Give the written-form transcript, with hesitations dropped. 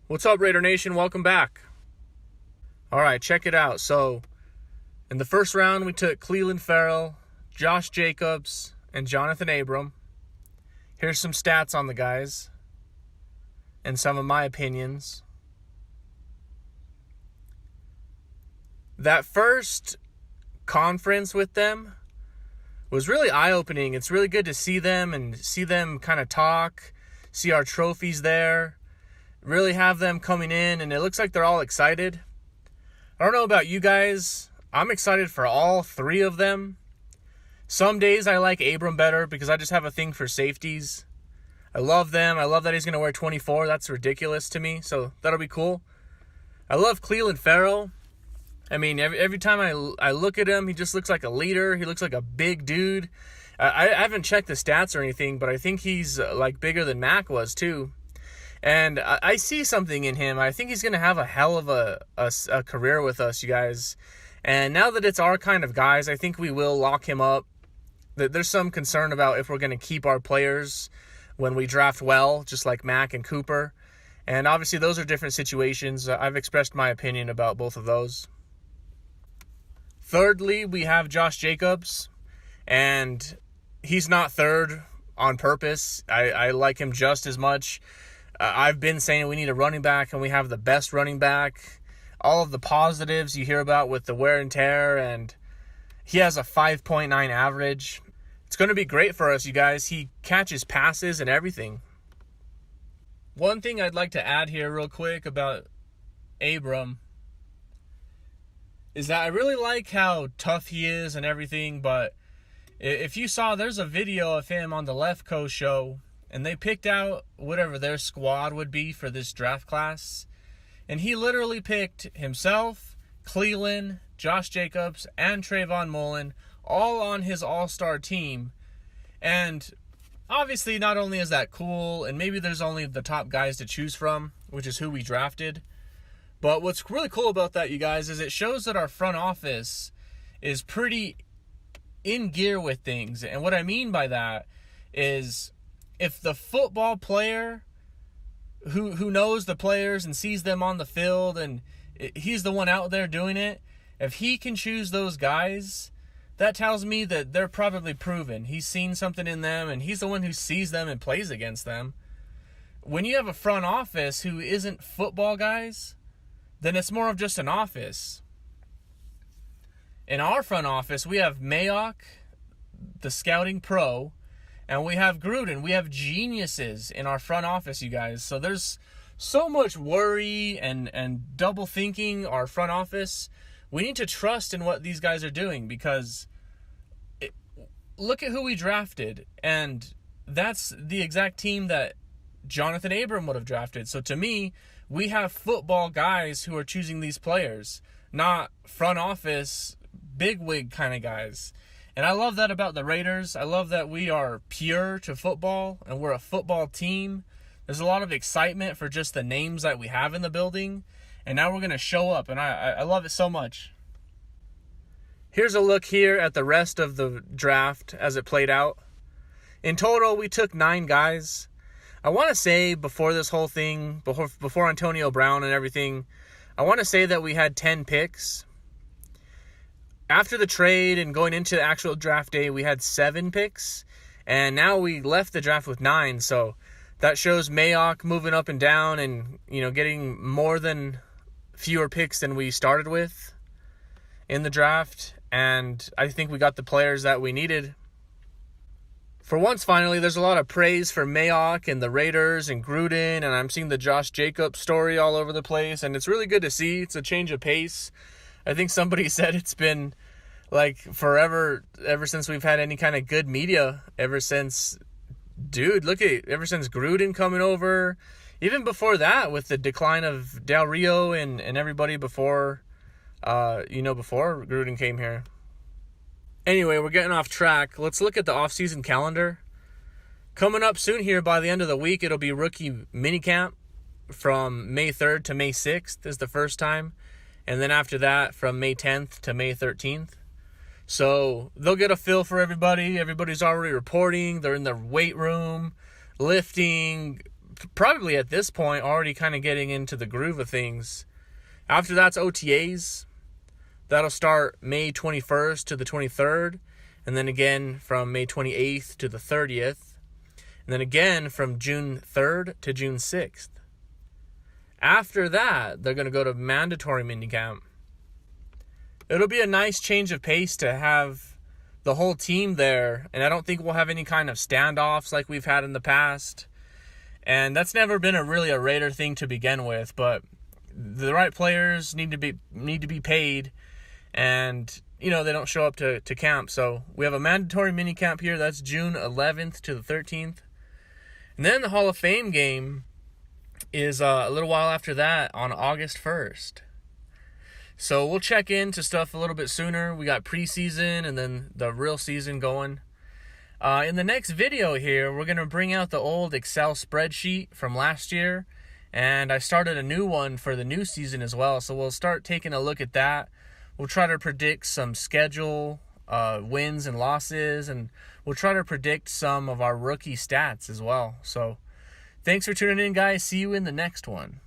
What's up, Raider Nation? Welcome back. All right, check it out. So, in the first round, we took Clelin Ferrell, Josh Jacobs, and Jonathan Abram. Here's some stats on the guys and some of my opinions. That first conference with them was really eye-opening. It's really good to see them and see them kind of talk, see our trophies there, really have them coming in, and it looks like they're all excited. I don't know about you guys. I'm excited for all three of them. Some days I like Abram better because I just have a thing for safeties. I love them. I love that he's going to wear 24. That's ridiculous to me, so that'll be cool. I love Clelin Ferrell. I mean, every time I look at him, he just looks like a leader. He looks like a big dude. I haven't checked the stats or anything, but I think he's like bigger than Mac was too. And I see something in him. I think he's going to have a hell of a career with us, you guys. And now that it's our kind of guys, I think we will lock him up. There's some concern about if we're going to keep our players when we draft well, just like Mac and Cooper. And obviously those are different situations. I've expressed my opinion about both of those. Thirdly, we have Josh Jacobs. And he's not third on purpose. I like him just as much. I've been saying we need a running back, and we have the best running back. All of the positives you hear about with the wear and tear, and he has a 5.9 average. It's going to be great for us, you guys. He catches passes and everything. One thing I'd like to add here real quick about Abram is that I really like how tough he is and everything, but if you saw, there's a video of him on the Left Coast show, and they picked out whatever their squad would be for this draft class. And he literally picked himself, Clelin, Josh Jacobs, and Trayvon Mullen all on his all-star team. And obviously not only is that cool, and maybe there's only the top guys to choose from, which is who we drafted. But what's really cool about that, you guys, is it shows that our front office is pretty in gear with things. And what I mean by that is, if the football player who knows the players and sees them on the field and he's the one out there doing it, if he can choose those guys, that tells me that they're probably proven. He's seen something in them, and he's the one who sees them and plays against them. When you have a front office who isn't football guys, then it's more of just an office. In our front office, we have Mayock, the scouting pro, and we have Gruden. We have geniuses in our front office, you guys. So there's so much worry and double thinking our front office. We need to trust in what these guys are doing, because look at who we drafted. And that's the exact team that Jonathan Abram would have drafted. So to me, we have football guys who are choosing these players, not front office bigwig kind of guys. And I love that about the Raiders. I love that we are pure to football, and we're a football team. There's a lot of excitement for just the names that we have in the building, and now we're going to show up, and I love it so much. Here's a look here at the rest of the draft as it played out. In total, we took 9 guys. I want to say before this whole thing, before Antonio Brown and everything, I want to say that we had 10 picks. After the trade and going into the actual draft day, we had 7 picks, and now we left the draft with 9. So that shows Mayock moving up and down and, getting more than fewer picks than we started with in the draft. And I think we got the players that we needed. For once, finally, there's a lot of praise for Mayock and the Raiders and Gruden, and I'm seeing the Josh Jacobs story all over the place, and it's really good to see. It's a change of pace. I think somebody said it's been like forever, ever since we've had any kind of good media, ever since Gruden coming over, even before that with the decline of Del Rio and everybody before Gruden came here. Anyway, we're getting off track. Let's look at the offseason calendar. Coming up soon here by the end of the week, it'll be rookie minicamp from May 3rd to May 6th is the first time. And then after that, from May 10th to May 13th. So they'll get a feel for everybody. Everybody's already reporting. They're in their weight room, lifting, probably at this point already kind of getting into the groove of things. After that's OTAs. That'll start May 21st to the 23rd, and then again from May 28th to the 30th, and then again from June 3rd to June 6th. After that, they're going to go to mandatory minicamp. It'll be a nice change of pace to have the whole team there, and I don't think we'll have any kind of standoffs like we've had in the past. And that's never been really a Raider thing to begin with, but the right players need to be paid. And, they don't show up to camp. So we have a mandatory mini camp here. That's June 11th to the 13th. And then the Hall of Fame game is a little while after that on August 1st. So we'll check into stuff a little bit sooner. We got preseason and then the real season going. In the next video here, we're going to bring out the old Excel spreadsheet from last year. And I started a new one for the new season as well. So we'll start taking a look at that. We'll try to predict some schedule, wins and losses, and we'll try to predict some of our rookie stats as well. So thanks for tuning in, guys. See you in the next one.